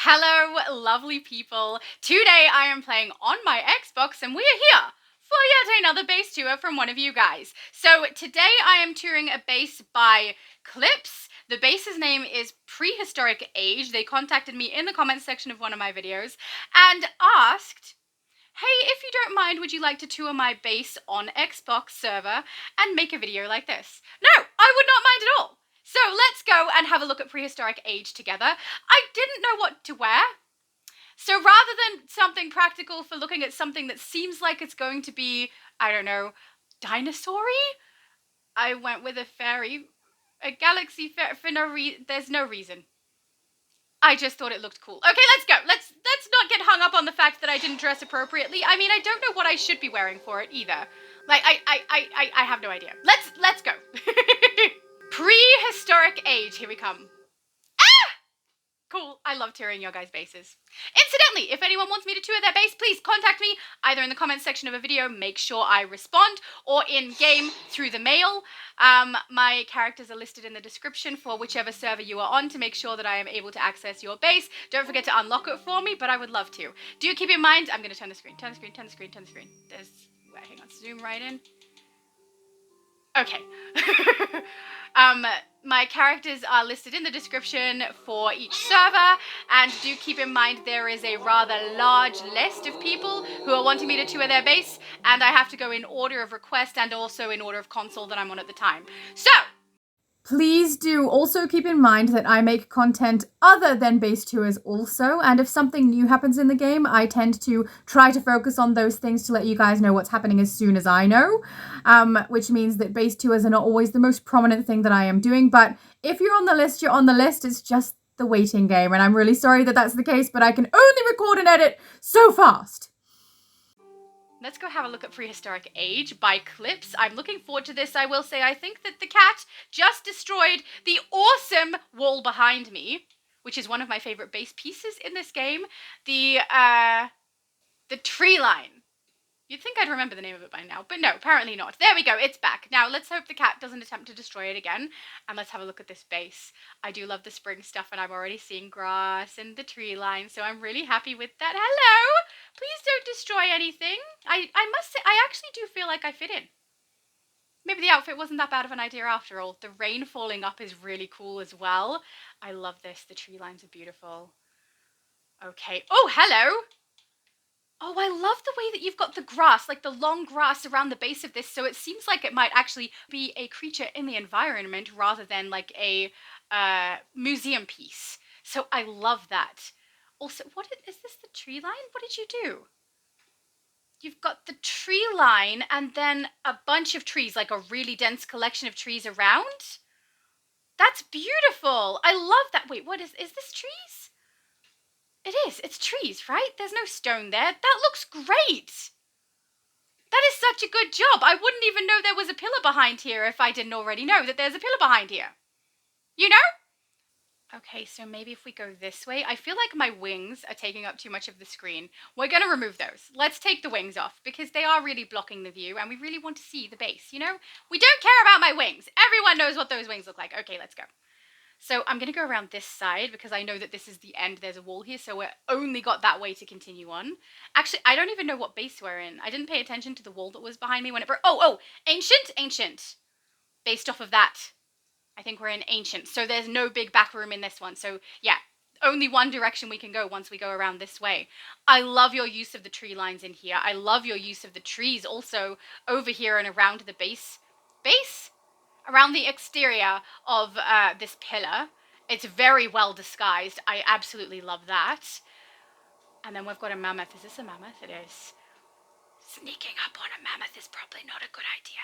Hello, lovely people. Today I am playing on my Xbox and we are here for yet another base tour from one of you guys. So today I am touring a base by Clips. The base's name is Prehistoric Age. They contacted me in the comments section of one of my videos and asked, hey, if you don't mind, would you like to tour my base on Xbox server and make a video like this? No, I would not mind at all. So let's go and have a look at Prehistoric Age together. I didn't know what to wear. So rather than something practical for looking at something that seems like it's going to be, I don't know, dinosaur-y, I went with a galaxy fairy for there's no reason. I just thought it looked cool. Okay, let's go. Let's not get hung up on the fact that I didn't dress appropriately. I mean, I don't know what I should be wearing for it either. Like, I have no idea. Let's go. Prehistoric Age, here we come. Cool. I love touring your guys' bases. Incidentally, if anyone wants me to tour their base, please contact me either in the comments section of a video, make sure I respond, or in-game through the mail. My characters are listed in the description for whichever server you are on to make sure that I am able to access your base. Don't forget to unlock it for me, but I would love to. Do keep in mind, I'm going to turn the screen. There's, hang on, zoom right in. Okay. My characters are listed in the description for each server, and do keep in mind there is a rather large list of people who are wanting me to tour their base, and I have to go in order of request and also in order of console that I'm on at the time. So, please do also keep in mind that I make content other than base tours also, and if something new happens in the game, I tend to try to focus on those things to let you guys know what's happening as soon as I know, which means that base tours are not always the most prominent thing that I am doing, but if you're on the list, you're on the list. It's just the waiting game, and I'm really sorry that that's the case, but I can only record and edit so fast. let's go have a look at Prehistoric Age by Clips. I'm looking forward to this. I will say I think that the cat just destroyed the awesome wall behind me, which is one of my favorite base pieces in this game. The tree line. You'd think I'd remember the name of it by now, but no, apparently not. There we go, it's back. Now, let's hope the cat doesn't attempt to destroy it again, and let's have a look at this base. I do love the spring stuff, and I'm already seeing grass and the tree line, so I'm really happy with that. Hello! Please don't destroy anything. I must say, I actually do feel like I fit in. Maybe the outfit wasn't that bad of an idea after all. The rain falling up is really cool as well. I love this. The tree lines are beautiful. Okay. Oh, hello! Oh, I love the way that you've got the grass, like the long grass around the base of this, so it seems like it might actually be a creature in the environment rather than like a museum piece. So I love that. Also, is this the tree line? What did you do? You've got the tree line and then a bunch of trees, like a really dense collection of trees around. That's beautiful. I love that. Wait, what is this trees? It is. It's trees, right? There's no stone there. That looks great. That is such a good job. I wouldn't even know there was a pillar behind here if I didn't already know that there's a pillar behind here. You know? Okay, so maybe if we go this way, I feel like my wings are taking up too much of the screen. We're going to remove those. Let's take the wings off because they are really blocking the view and we really want to see the base, you know? We don't care about my wings. Everyone knows what those wings look like. Okay, let's go. So I'm going to go around this side because I know that this is the end. There's a wall here, so we're only got that way to continue on. Actually, I don't even know what base we're in. I didn't pay attention to the wall that was behind me when it broke. Oh, ancient. Based off of that, I think we're in ancient. So there's no big back room in this one. So yeah, only one direction we can go once we go around this way. I love your use of the tree lines in here. I love your use of the trees also over here and around the base. Around the exterior of this pillar. It's very well disguised. I absolutely love that. And then we've got a mammoth. Is this a mammoth? It is. Sneaking up on a mammoth is probably not a good idea.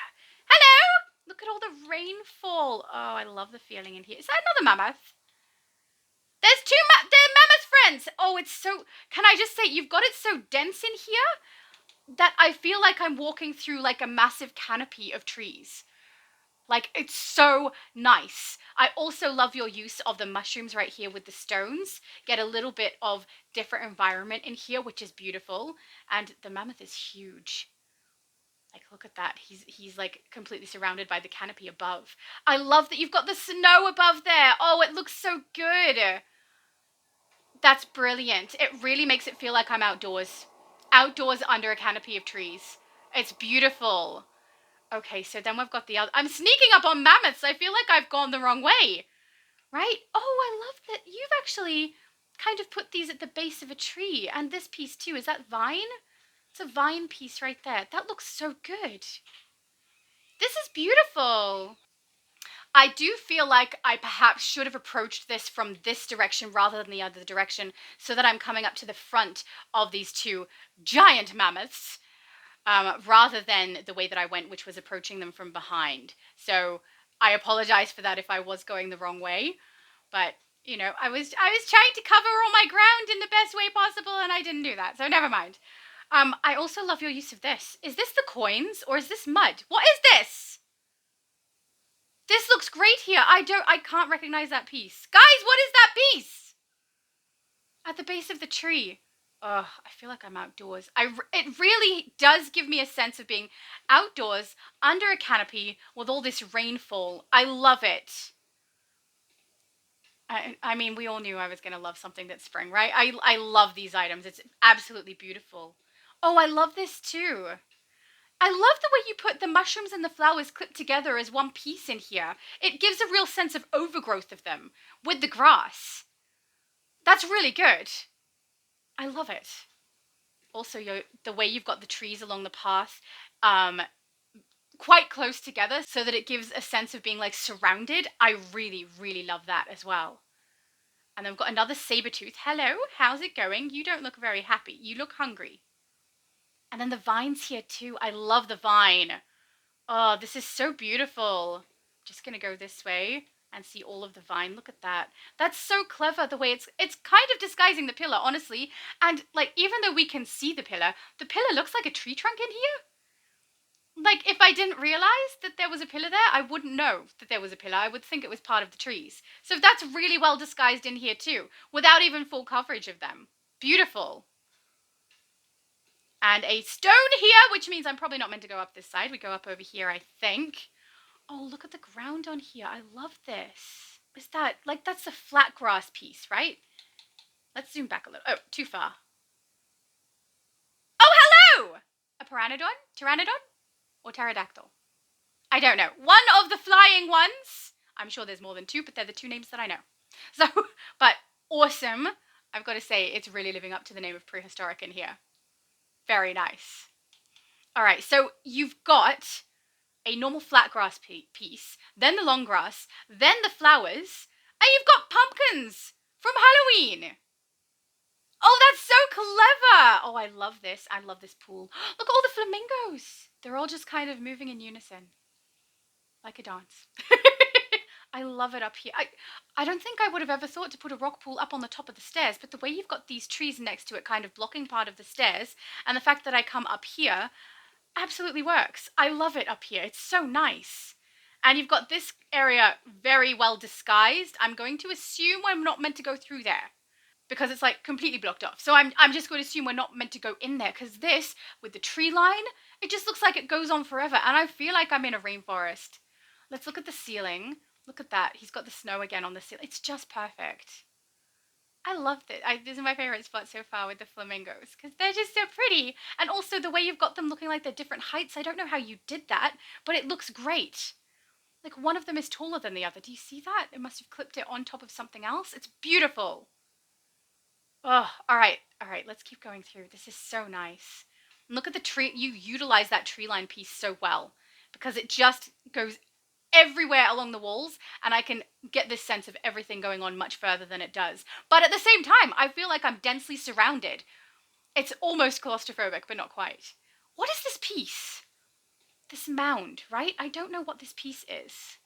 Hello! Look at all the rainfall. Oh, I love the feeling in here. Is that another mammoth? There's they're mammoth friends. Oh, it's so... Can I just say, you've got it so dense in here that I feel like I'm walking through like a massive canopy of trees. Like, it's so nice. I also love your use of the mushrooms right here with the stones. Get a little bit of different environment in here, which is beautiful. And the mammoth is huge. Like, look at that. He's like completely surrounded by the canopy above. I love that you've got the snow above there. Oh, it looks so good. That's brilliant. It really makes it feel like I'm outdoors. Outdoors under a canopy of trees. It's beautiful. Okay, so then we've got the other. I'm sneaking up on mammoths. I feel like I've gone the wrong way. Right? Oh, I love that you've actually kind of put these at the base of a tree. And this piece too. Is that vine? It's a vine piece right there. That looks so good. This is beautiful. I do feel like I perhaps should have approached this from this direction rather than the other direction so that I'm coming up to the front of these two giant mammoths rather than the way that I went, which was approaching them from behind. So I apologize for that if I was going the wrong way, but you know, I was trying to cover all my ground in the best way possible and I didn't do that. So never mind. I also love your use of this. Is this the coins or is this mud? What is this? This looks great here. I can't recognize that piece. Guys, what is that piece? At the base of the tree. Oh, I feel like I'm outdoors. It really does give me a sense of being outdoors under a canopy with all this rainfall. I love it. I mean, we all knew I was going to love something that's spring, right? I love these items. It's absolutely beautiful. Oh, I love this too. I love the way you put the mushrooms and the flowers clipped together as one piece in here. It gives a real sense of overgrowth of them with the grass. That's really good. I love it. Also, the way you've got the trees along the path quite close together so that it gives a sense of being like surrounded. I really, really love that as well. And then we've got another saber-tooth. Hello, how's it going? You don't look very happy. You look hungry. And then the vines here too. I love the vine. Oh, this is so beautiful. Just gonna go this way and see all of the vine. Look at that. That's so clever the way it's kind of disguising the pillar, honestly. And like, even though we can see the pillar looks like a tree trunk in here. Like, if I didn't realize that there was a pillar there, I wouldn't know that there was a pillar. I would think it was part of the trees. So that's really well disguised in here too, without even full coverage of them. Beautiful. And a stone here, which means I'm probably not meant to go up this side. We go up over here, I think. Oh, look at the ground on here. I love this. Is that, like, that's the flat grass piece, right? Let's zoom back a little. Oh, too far. Oh, hello! A pteranodon? Pteranodon? Or pterodactyl? I don't know. One of the flying ones. I'm sure there's more than two, but they're the two names that I know. So, but awesome. I've got to say, it's really living up to the name of prehistoric in here. Very nice. All right, so you've got a normal flat grass piece, then the long grass, then the flowers, and you've got pumpkins from Halloween. Oh, that's so clever. Oh, I love this. I love this pool. Look at all the flamingos. They're all just kind of moving in unison. Like a dance. I love it up here. I don't think I would have ever thought to put a rock pool up on the top of the stairs, but the way you've got these trees next to it kind of blocking part of the stairs, and the fact that I come up here absolutely works. I love it up here. It's so nice. And you've got this area very well disguised. I'm going to assume I'm not meant to go through there because it's like completely blocked off. So I'm just going to assume we're not meant to go in there because this, with the tree line, it just looks like it goes on forever. And I feel like I'm in a rainforest. Let's look at the ceiling. Look at that. He's got the snow again on the ceiling. It's just perfect. I loved it. This is my favorite spot so far with the flamingos because they're just so pretty. And also the way you've got them looking like they're different heights. I don't know how you did that, but it looks great. Like one of them is taller than the other. Do you see that? It must have clipped it on top of something else. It's beautiful. Oh, all right. All right, let's keep going through. This is so nice. And look at the tree. You utilize that tree line piece so well because it just goes everywhere along the walls and I can get this sense of everything going on much further than it does. But at the same time, I feel like I'm densely surrounded. It's almost claustrophobic, but not quite. What is this piece? This mound, right? I don't know what this piece is.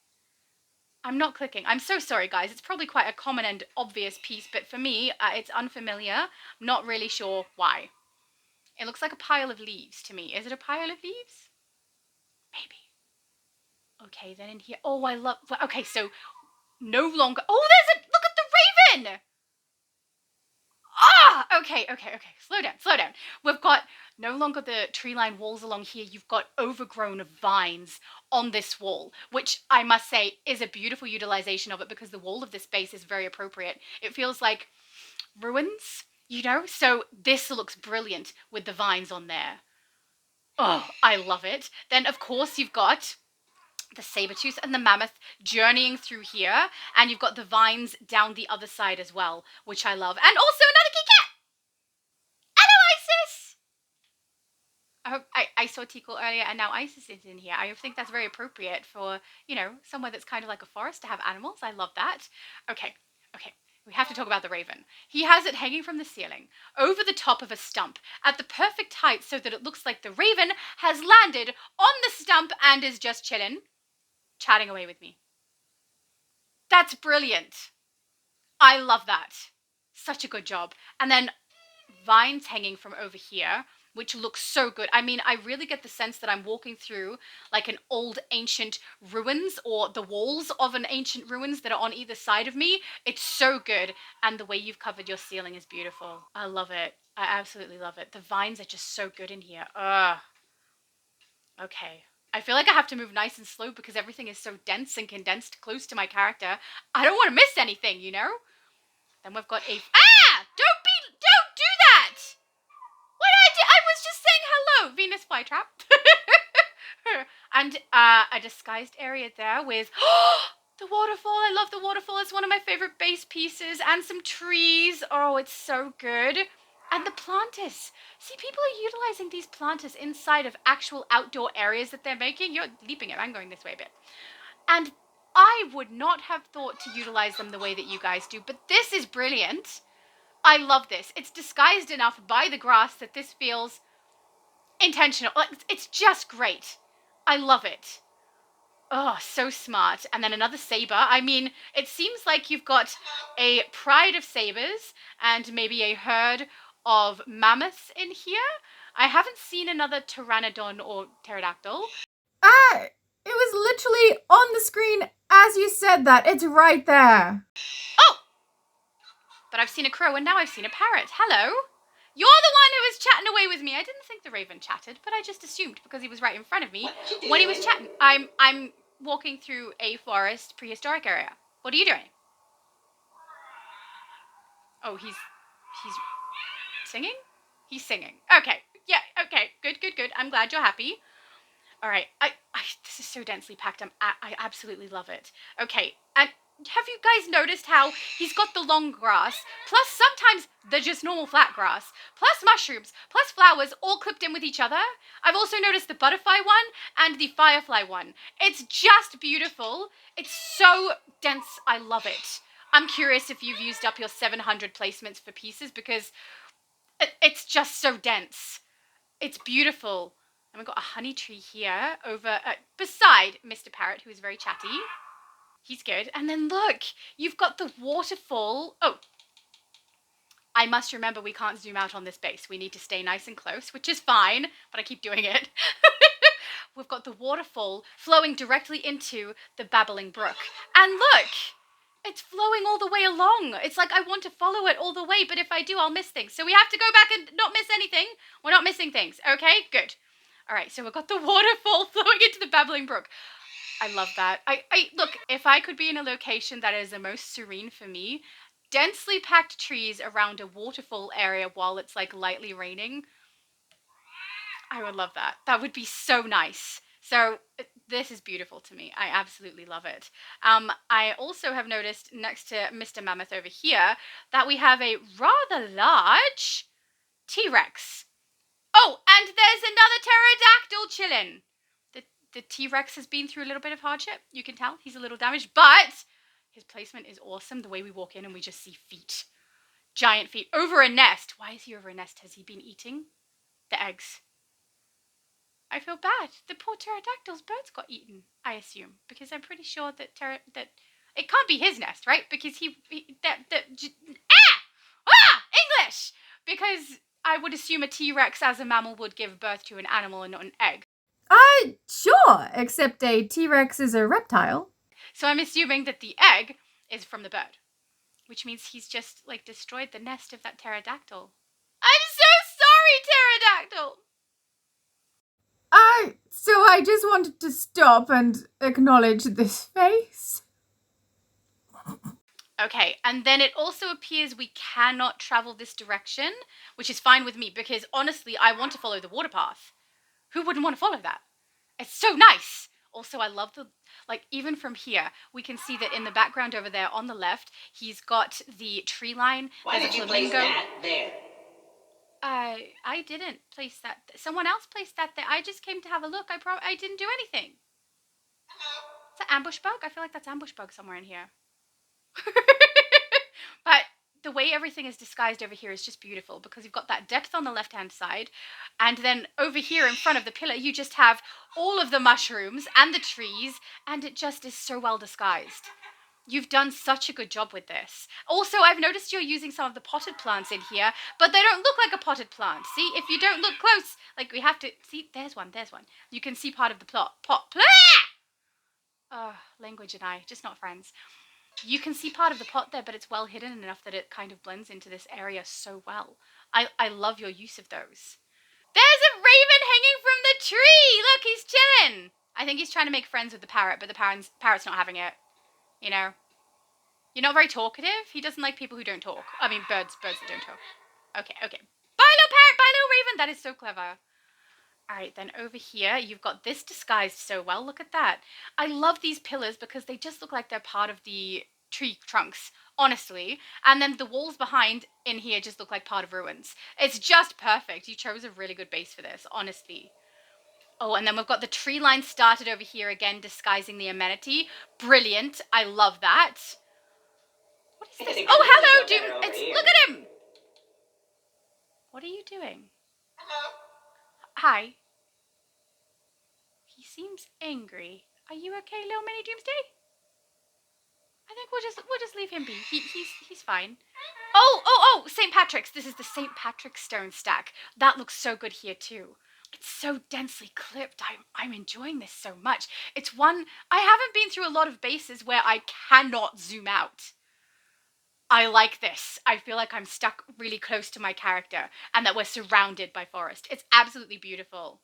I'm not clicking. I'm so sorry, guys. It's probably quite a common and obvious piece, but for me, it's unfamiliar. I'm not really sure why. It looks like a pile of leaves to me. Is it a pile of leaves? Maybe. Okay, then in here. Oh, I love. Okay, so no longer. Oh, there's a. Look at the raven! Ah! Okay. Slow down, slow down. We've got no longer the tree line walls along here. You've got overgrown vines on this wall, which I must say is a beautiful utilization of it because the wall of this space is very appropriate. It feels like ruins, you know? So this looks brilliant with the vines on there. Oh, I love it. Then, of course, you've got the saber-tooth and the mammoth journeying through here, and you've got the vines down the other side as well, which I love. And also another kitty cat! Hello, Isis! I saw Tikal earlier, and now Isis is in here. I think that's very appropriate for, you know, somewhere that's kind of like a forest to have animals. I love that. Okay. We have to talk about the raven. He has it hanging from the ceiling, over the top of a stump, at the perfect height so that it looks like the raven has landed on the stump and is just chilling, chatting away with me. That's brilliant. I love that. Such a good job. And then vines hanging from over here, which looks so good. I mean, I really get the sense that I'm walking through like an old ancient ruins, or the walls of an ancient ruins that are on either side of me. It's so good. And the way you've covered your ceiling is beautiful. I love it. I absolutely love it. The vines are just so good in here. Ugh. Okay. I feel like I have to move nice and slow because everything is so dense and condensed close to my character. I don't want to miss anything, you know? Then we've got a... Ah! Don't do that! What did I do? I was just saying hello, Venus flytrap. And a disguised area there with the waterfall. I love the waterfall. It's one of my favorite base pieces. And some trees. Oh, it's so good. And the plantis. See, people are utilizing these plantis inside of actual outdoor areas that they're making. You're leaping it. I'm going this way a bit. And I would not have thought to utilize them the way that you guys do, but this is brilliant. I love this. It's disguised enough by the grass that this feels intentional. It's just great. I love it. Oh, so smart. And then another saber. I mean, it seems like you've got a pride of sabers and maybe a herd of mammoths in here. I haven't seen another pteranodon or pterodactyl. It was literally on the screen as you said that. It's right there. Oh! But I've seen a crow and now I've seen a parrot. Hello? You're the one who was chatting away with me. I didn't think the raven chatted, but I just assumed because he was right in front of me when he was chatting. I'm walking through a forest prehistoric area. What are you doing? Oh, he's singing? He's singing. Okay. Yeah, okay. Good. I'm glad you're happy. All right. This is so densely packed. I absolutely love it. Okay. And have you guys noticed how he's got the long grass, plus sometimes the just normal flat grass, plus mushrooms, plus flowers all clipped in with each other? I've also noticed the butterfly one and the firefly one. It's just beautiful. It's so dense. I love it. I'm curious if you've used up your 700 placements for pieces because it's just so dense. It's beautiful. And we've got a honey tree here over beside Mr. Parrot, who is very chatty. He's good. And then look, you've got the waterfall. Oh, I must remember we can't zoom out on this base. We need to stay nice and close, which is fine, but I keep doing it. We've got the waterfall flowing directly into the babbling brook. And look, it's flowing all the way along. It's like I want to follow it all the way, but if I do, I'll miss things. So we have to go back and not miss anything. We're not missing things. Okay, good. All right, so we've got the waterfall flowing into the babbling brook. I love that. I look, if I could be in a location that is the most serene for me, densely packed trees around a waterfall area while it's like lightly raining, I would love that. That would be so nice. So this is beautiful to me. I absolutely love it. I also have noticed next to Mr. Mammoth over here that we have a rather large T-Rex. Oh, and there's another pterodactyl chilling. The T-Rex has been through a little bit of hardship. You can tell he's a little damaged, but his placement is awesome. The way we walk in and we just see feet. Giant feet. Over a nest. Why is he over a nest? Has he been eating the eggs? I feel bad. The poor pterodactyl's birds got eaten, I assume. Because I'm pretty sure that it can't be his nest, right? Because English! Because I would assume a T-Rex as a mammal would give birth to an animal and not an egg. Sure, except a T-Rex is a reptile. So I'm assuming that the egg is from the bird, which means he's just, like, destroyed the nest of that pterodactyl. I'm so sorry, pterodactyl! So I just wanted to stop and acknowledge this face. Okay, and then it also appears we cannot travel this direction, which is fine with me because honestly, I want to follow the water path. Who wouldn't want to follow that? It's so nice. Also, I love the, like, even from here, we can see that in the background over there on the left, he's got the tree line. Why There's did a you place flamingo. that there? I didn't place that. Someone else placed that there. I just came to have a look. I didn't do anything. Is that ambush bug? I feel like that's ambush bug somewhere in here. But the way everything is disguised over here is just beautiful because you've got that depth on the left-hand side, and then over here in front of the pillar, you just have all of the mushrooms and the trees, and it just is so well disguised. You've done such a good job with this. Also, I've noticed you're using some of the potted plants in here, but they don't look like a potted plant. See, if you don't look close, like we have to, see, there's one. You can see part of the pot. Language and I, just not friends. You can see part of the pot there, but it's well hidden enough that it kind of blends into this area so well. I love your use of those. There's a raven hanging from the tree! Look, he's chilling! I think he's trying to make friends with the parrot, but the parrot's not having it. You know? You're not very talkative? He doesn't like people who don't talk. I mean, birds that don't talk. Okay. Bye, little parrot! Bye, little raven! That is so clever. Alright, then over here, you've got this disguised so well. Look at that. I love these pillars because they just look like they're part of the tree trunks, honestly. And then the walls behind in here just look like part of ruins. It's just perfect. You chose a really good base for this, honestly. Oh, and then we've got the tree line started over here again, disguising the amenity. Brilliant. I love that. What is this? Oh, hello, Doom. Look at him. What are you doing? Hi. He seems angry. Are you okay, little mini Doomsday? I think we'll just leave him be. He's fine. Oh, St. Patrick's. This is the St. Patrick's stone stack. That looks so good here too. It's so densely clipped. I'm enjoying this so much. It's one I haven't been through a lot of bases where I cannot zoom out. I like this. I feel like I'm stuck really close to my character and that we're surrounded by forest. It's absolutely beautiful.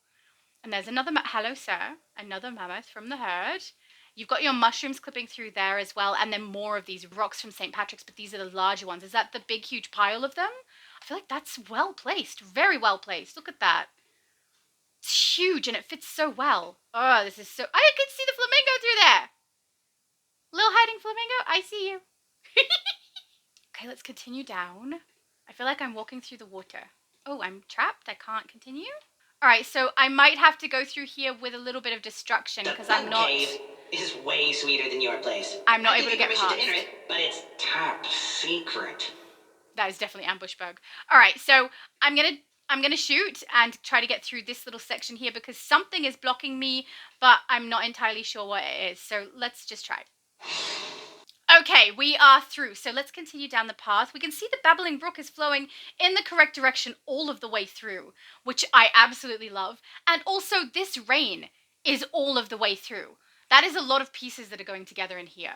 And there's another, hello sir, another mammoth from the herd. You've got your mushrooms clipping through there as well, and then more of these rocks from St. Patrick's, but these are the larger ones. Is that the big, huge pile of them? I feel like that's well placed, very well placed. Look at that. It's huge, and it fits so well. Oh, this is so, I can see the flamingo through there. Little hiding flamingo, I see you. Okay, let's continue down. I feel like I'm walking through the water. Oh, I'm trapped, I can't continue. All right, so I might have to go through here with a little bit of destruction because I'm not. The cave is way sweeter than your place. I'm not able to get permission past. to enter it, but it's top secret. That is definitely ambush bug. All right, so I'm gonna shoot and try to get through this little section here because something is blocking me, but I'm not entirely sure what it is. So let's just try. Okay, we are through. So let's continue down the path. We can see the babbling brook is flowing in the correct direction all of the way through, which I absolutely love. And also this rain is all of the way through. That is a lot of pieces that are going together in here.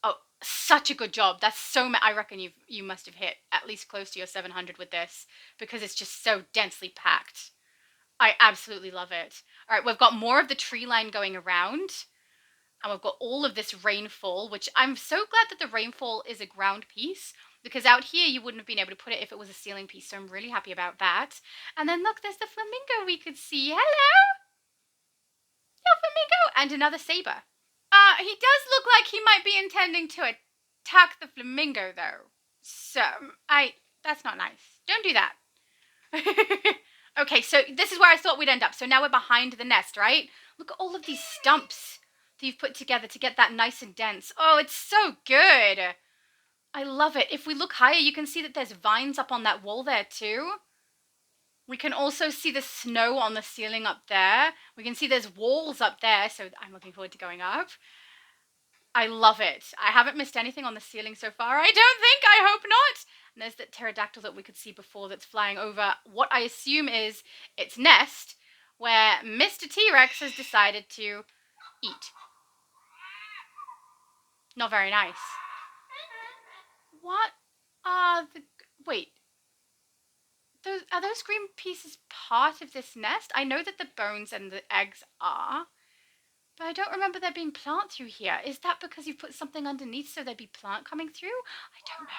Oh, such a good job. That's so I reckon you must have hit at least close to your 700 with this because it's just so densely packed. I absolutely love it. All right, we've got more of the tree line going around. And we've got all of this rainfall, which I'm so glad that the rainfall is a ground piece, because out here you wouldn't have been able to put it if it was a ceiling piece, so I'm really happy about that. And then look, there's the flamingo we could see. Hello! Hello, flamingo! And another saber. He does look like he might be intending to attack the flamingo, though. So, that's not nice. Don't do that. Okay, so this is where I thought we'd end up. So now we're behind the nest, right? Look at all of these stumps that you've put together to get that nice and dense. Oh, it's so good. I love it. If we look higher, you can see that there's vines up on that wall there too. We can also see the snow on the ceiling up there. We can see there's walls up there, so I'm looking forward to going up. I love it. I haven't missed anything on the ceiling so far. I don't think. I hope not. And there's that pterodactyl that we could see before that's flying over what I assume is its nest, where Mr. T-Rex has decided to eat. Not very nice. What are the... Wait. Are those green pieces part of this nest? I know that the bones and the eggs are. But I don't remember there being plant through here. Is that because you put something underneath so there'd be plant coming through? I don't know.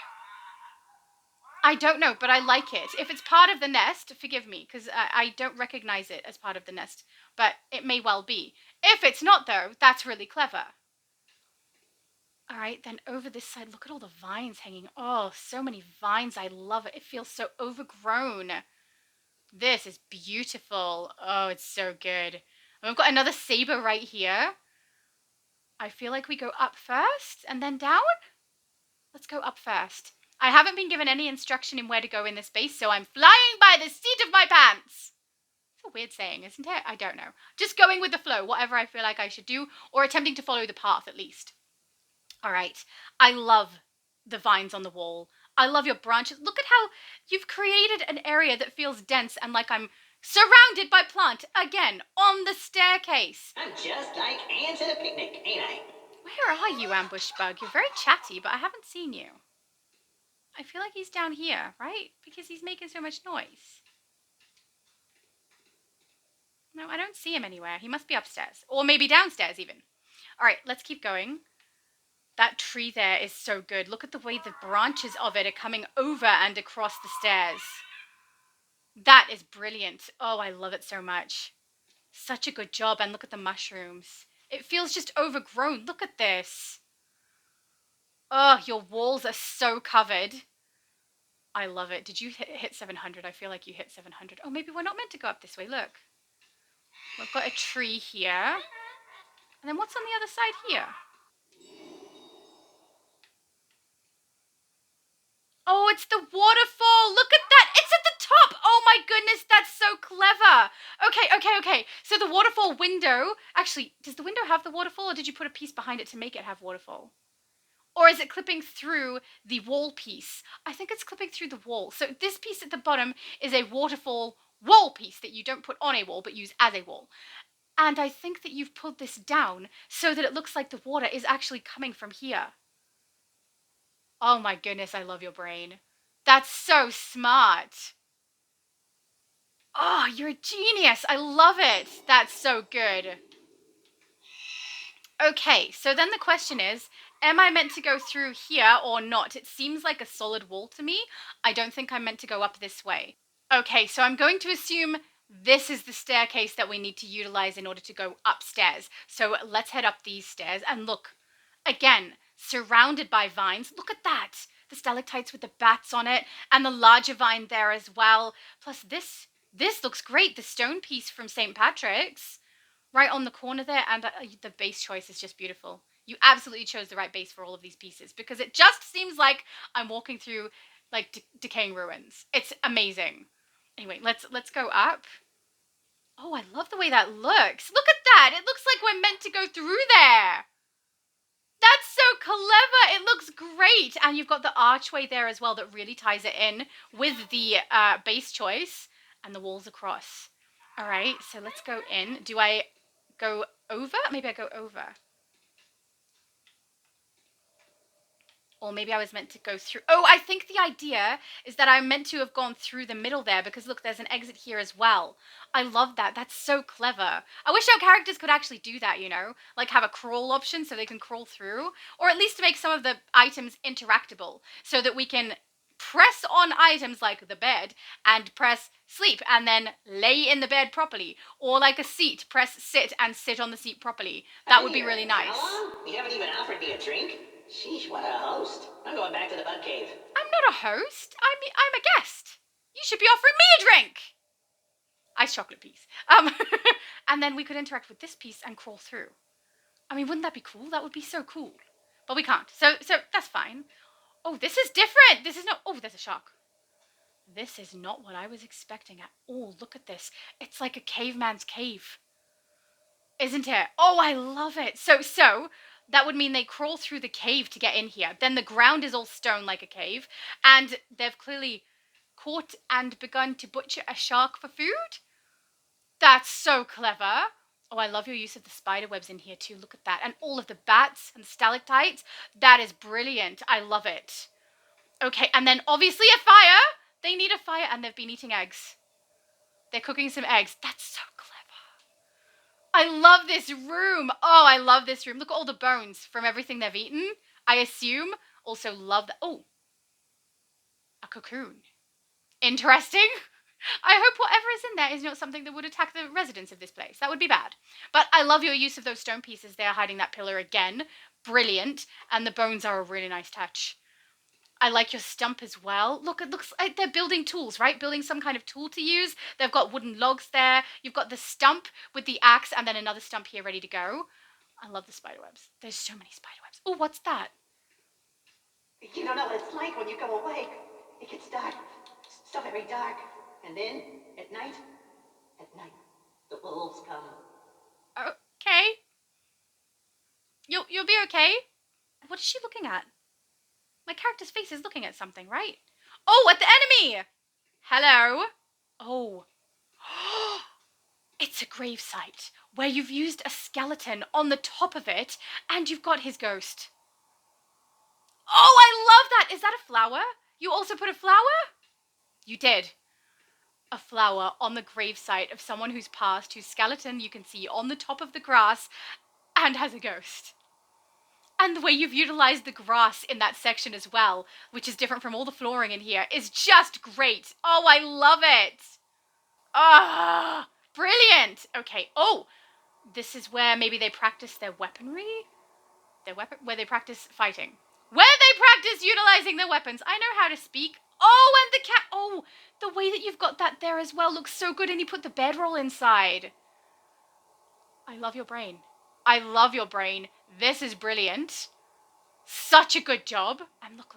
I don't know, but I like it. If it's part of the nest, forgive me, because I don't recognize it as part of the nest. But it may well be. If it's not, though, that's really clever. All right, then over this side, look at all the vines hanging. Oh, so many vines. I love it. It feels so overgrown. This is beautiful. Oh, it's so good. And we've got another saber right here. I feel like we go up first and then down. Let's go up first. I haven't been given any instruction in where to go in this base, so I'm flying by the seat of my pants. It's a weird saying, isn't it? I don't know. Just going with the flow, whatever I feel like I should do, or attempting to follow the path at least. All right. I love the vines on the wall. I love your branches. Look at how you've created an area that feels dense and like I'm surrounded by plant again on the staircase. I'm just like ants at a picnic, ain't I? Where are you, ambush bug? You're very chatty, but I haven't seen you. I feel like he's down here, right? Because he's making so much noise. No, I don't see him anywhere. He must be upstairs. Or maybe downstairs even. All right, let's keep going. That tree there is so good. Look at the way the branches of it are coming over and across the stairs. That is brilliant. Oh, I love it so much. Such a good job. And look at the mushrooms. It feels just overgrown. Look at this. Oh, your walls are so covered. I love it. Did you hit 700? I feel like you hit 700. Oh, maybe we're not meant to go up this way. Look. We've got a tree here. And then what's on the other side here? Oh, it's the waterfall. Look at that. It's at the top. Oh my goodness, that's so clever. Okay. So the waterfall window, actually, does the window have the waterfall or did you put a piece behind it to make it have waterfall? Or is it clipping through the wall piece? I think it's clipping through the wall. So this piece at the bottom is a waterfall wall piece that you don't put on a wall but use as a wall. And I think that you've pulled this down so that it looks like the water is actually coming from here. Oh my goodness, I love your brain. That's so smart. Oh, you're a genius. I love it. That's so good. Okay, so then the question is, am I meant to go through here or not? It seems like a solid wall to me. I don't think I'm meant to go up this way. Okay, so I'm going to assume this is the staircase that we need to utilize in order to go upstairs. So let's head up these stairs and look, again, surrounded by vines. Look at that. The stalactites with the bats on it and the larger vine there as well. Plus this looks great. The stone piece from St. Patrick's right on the corner there, and the base choice is just beautiful. You absolutely chose the right base for all of these pieces because it just seems like I'm walking through like decaying ruins. It's amazing. Anyway, let's go up. Oh, I love the way that looks. Look at that. It looks like we're meant to go through there. That's so clever. It looks great. And you've got the archway there as well that really ties it in with the base choice and the walls across. All right, so let's go in. Do I go over? Maybe I go over. Or maybe I was meant to go through. Oh, I think the idea is that I'm meant to have gone through the middle there because look, there's an exit here as well. I love that. That's so clever. I wish our characters could actually do that, you know? Like have a crawl option so they can crawl through. Or at least to make some of the items interactable so that we can press on items like the bed and press sleep and then lay in the bed properly. Or like a seat, press sit and sit on the seat properly. That would be really nice. How long? You haven't even offered me a drink? Sheesh, what a host. I'm going back to the bug cave. I'm not a host. I'm a guest. You should be offering me a drink. Ice chocolate piece. And then we could interact with this piece and crawl through. I mean, wouldn't that be cool? That would be so cool. But we can't. So that's fine. Oh, this is different. This is not. Oh, there's a shark. This is not what I was expecting at all. Look at this. It's like a caveman's cave. Isn't it? Oh, I love it. So that would mean they crawl through the cave to get in here. Then the ground is all stone like a cave. And they've clearly caught and begun to butcher a shark for food. That's so clever. Oh, I love your use of the spider webs in here too. Look at that. And all of the bats and stalactites. That is brilliant. I love it. Okay, and then obviously a fire. They need a fire and they've been eating eggs. They're cooking some eggs. That's so clever. I love this room. Oh, I love this room. Look at all the bones from everything they've eaten. I assume. Also love that. Oh, a cocoon. Interesting. I hope whatever is in there is not something that would attack the residents of this place. That would be bad. But I love your use of those stone pieces there, hiding that pillar again. Brilliant. And the bones are a really nice touch. I like your stump as well. Look, it looks like they're building tools, right? Building some kind of tool to use. They've got wooden logs there. You've got the stump with the axe and then another stump here ready to go. I love the spider webs. There's so many spider webs. Oh, what's that? You don't know what it's like when you go away. It gets dark. So very dark. And then, at night, the wolves come. Okay. You'll be okay. What is she looking at? My character's face is looking at something, right? Oh, at the enemy! Hello? Oh. It's a gravesite where you've used a skeleton on the top of it and you've got his ghost. Oh, I love that! Is that a flower? You also put a flower? You did. A flower on the gravesite of someone who's passed, whose skeleton you can see on the top of the grass and has a ghost. And the way you've utilized the grass in that section as well, which is different from all the flooring in here, is just great. Oh, I love it. Ah, brilliant. Okay. Oh, this is where maybe they practice their weaponry. Where they practice fighting. Where they practice utilizing their weapons. I know how to speak. Oh, and the cat. Oh, the way that you've got that there as well looks so good. And you put the bedroll inside. I love your brain. I love your brain. This is brilliant. Such a good job. And look.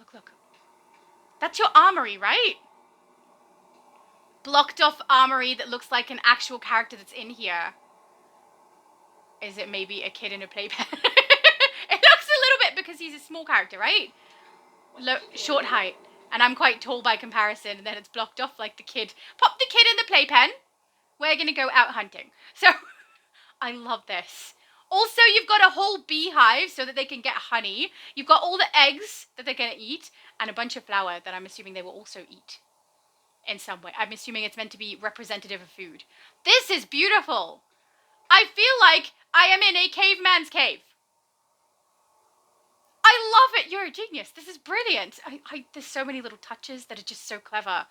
That's your armory, right? Blocked off armory that looks like an actual character that's in here. Is it maybe a kid in a playpen? It looks a little bit because he's a small character, right? Short height. And I'm quite tall by comparison. And then it's blocked off like the kid. Pop the kid in the playpen. We're going to go out hunting. So, I love this. Also, you've got a whole beehive so that they can get honey. You've got all the eggs that they're going to eat. And a bunch of flour that I'm assuming they will also eat. In some way. I'm assuming it's meant to be representative of food. This is beautiful. I feel like I am in a caveman's cave. I love it. You're a genius. This is brilliant. There's so many little touches that are just so clever.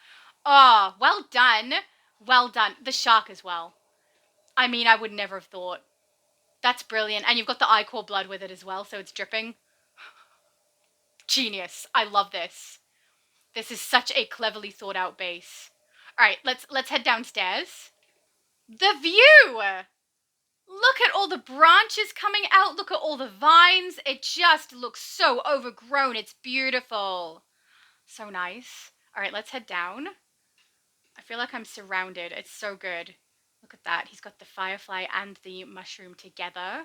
Oh, well done. Well done. The shark as well. I mean, I would never have thought. That's brilliant. And you've got the ichor blood with it as well, so it's dripping. Genius. I love this. This is such a cleverly thought out base. All right, let's head downstairs. The view! Look at all the branches coming out. Look at all the vines. It just looks so overgrown. It's beautiful. So nice. All right, let's head down. I feel like I'm surrounded. It's so good. Look at that. He's got the firefly and the mushroom together.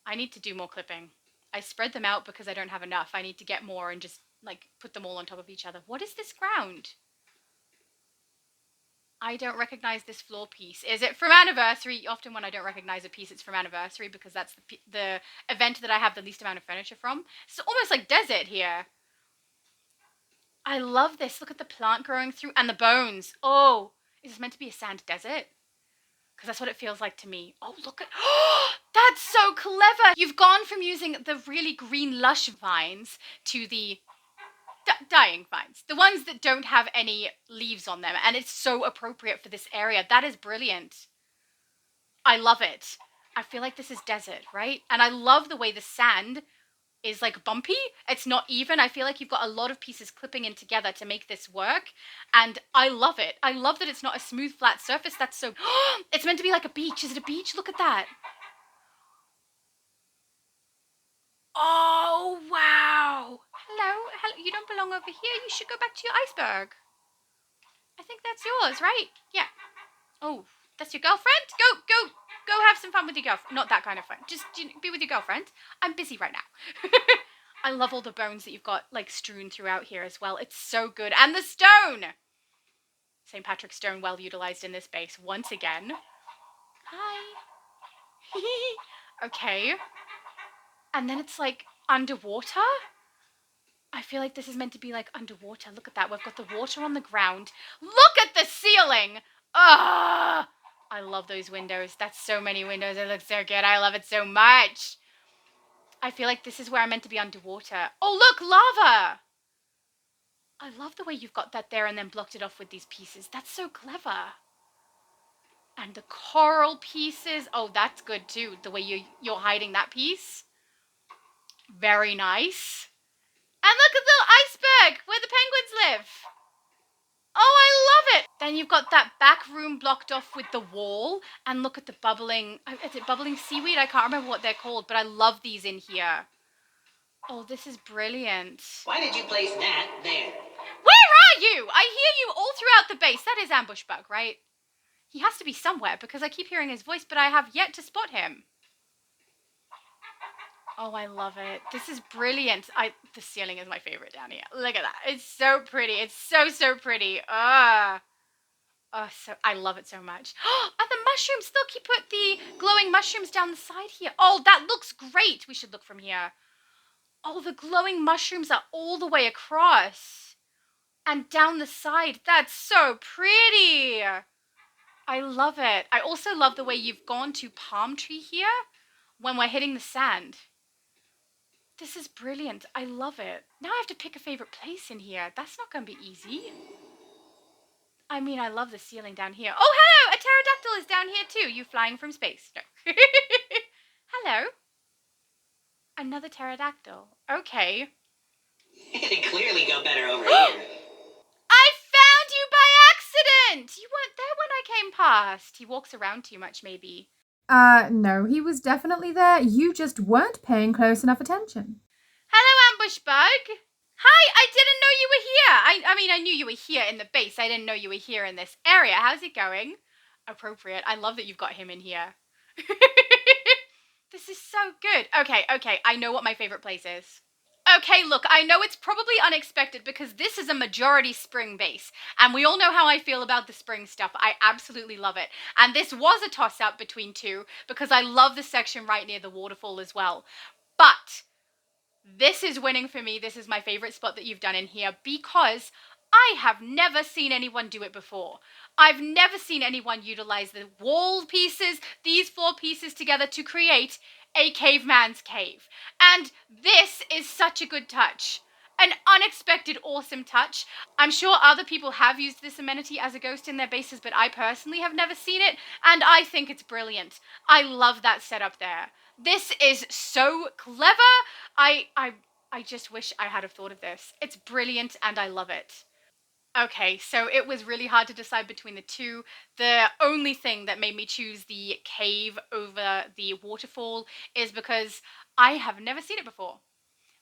I need to do more clipping. I spread them out because I don't have enough. I need to get more and just, like, put them all on top of each other. What is this ground? I don't recognize this floor piece. Is it from Anniversary? Often when I don't recognize a piece, it's from Anniversary because that's the event that I have the least amount of furniture from. It's almost like desert here. I love this. Look at the plant growing through and the bones. Oh, is this meant to be a sand desert? Because that's what it feels like to me. Oh, look at... Oh, that's so clever. You've gone from using the really green lush vines to the dying vines. The ones that don't have any leaves on them. And it's so appropriate for this area. That is brilliant. I love it. I feel like this is desert, right? And I love the way the sand is like bumpy. It's not even. I feel like you've got a lot of pieces clipping in together to make this work. And I love it. I love that it's not a smooth, flat surface. That's so... It's meant to be like a beach. Is it a beach? Look at that. Oh, wow. Hello. You don't belong over here. You should go back to your iceberg. I think that's yours, right? Yeah. Oh, that's your girlfriend? Go have some fun with your girlfriend. Not that kind of fun. Just be with your girlfriend. I'm busy right now. I love all the bones that you've got, like, strewn throughout here as well. It's so good. And the stone! St. Patrick's stone well utilized in this base once again. Hi. Okay. And then it's, like, underwater? I feel like this is meant to be, like, underwater. Look at that. We've got the water on the ground. Look at the ceiling! Ugh! I love those windows. That's so many windows. It looks so good. I love it so much. I feel like this is where I'm meant to be underwater. Oh, look, lava. I love the way you've got that there and then blocked it off with these pieces. That's so clever. And the coral pieces. Oh, that's good too. The way you're hiding that piece. Very nice. And look at the iceberg where the penguins live. Oh, I love it. Then you've got that back room blocked off with the wall. And look at the bubbling, is it bubbling seaweed? I can't remember what they're called, but I love these in here. Oh, this is brilliant. Why did you place that there? Where are you? I hear you all throughout the base. That is Ambush Bug, right? He has to be somewhere because I keep hearing his voice, but I have yet to spot him. Oh, I love it. This is brilliant. The ceiling is my favorite down here. Look at that. It's so pretty. It's so, so pretty. Oh, so I love it so much. And the mushrooms. Look, he put the glowing mushrooms down the side here. Oh, that looks great. We should look from here. Oh, the glowing mushrooms are all the way across. And down the side. That's so pretty. I love it. I also love the way you've gone to palm tree here when we're hitting the sand. This is brilliant. I love it. Now I have to pick a favorite place in here. That's not going to be easy. I mean, I love the ceiling down here. Oh, hello! A pterodactyl is down here too. You flying from space. No. Hello. Another pterodactyl. Okay. It'd clearly go better over here. I found you by accident! You weren't there when I came past. He walks around too much, maybe. No, he was definitely there. You just weren't paying close enough attention. Hello, Ambush Bug. Hi, I didn't know you were here. I mean, I knew you were here in the base. I didn't know you were here in this area. How's it going? Appropriate. I love that you've got him in here. This is so good. Okay. I know what my favorite place is. Okay, look, I know it's probably unexpected because this is a majority spring base, and we all know how I feel about the spring stuff. I absolutely love it. And this was a toss-up between two because I love the section right near the waterfall as well. But this is winning for me. This is my favorite spot that you've done in here because I have never seen anyone do it before. I've never seen anyone utilize the wall pieces, these 4 pieces together to create a caveman's cave. And this is such a good touch. An unexpected, awesome touch. I'm sure other people have used this amenity as a ghost in their bases, but I personally have never seen it, and I think it's brilliant. I love that setup there. This is so clever. I just wish I had have thought of this. It's brilliant, and I love it. Okay, so it was really hard to decide between the two. The only thing that made me choose the cave over the waterfall is because I have never seen it before.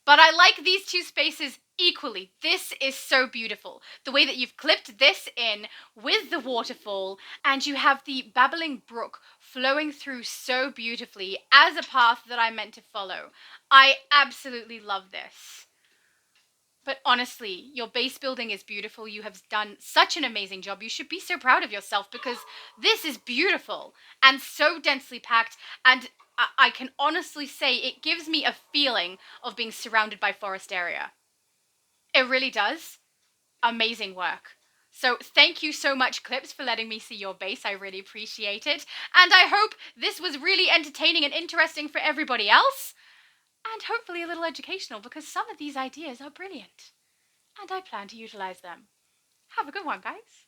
But I like these two spaces equally. This is so beautiful. The way that you've clipped this in with the waterfall, and you have the babbling brook flowing through so beautifully as a path that I'm meant to follow. I absolutely love this. But honestly, your base building is beautiful. You have done such an amazing job. You should be so proud of yourself because this is beautiful and so densely packed. And I can honestly say it gives me a feeling of being surrounded by forest area. It really does. Amazing work. So thank you so much, Clips, for letting me see your base. I really appreciate it. And I hope this was really entertaining and interesting for everybody else. And hopefully a little educational because some of these ideas are brilliant. And I plan to utilize them. Have a good one, guys.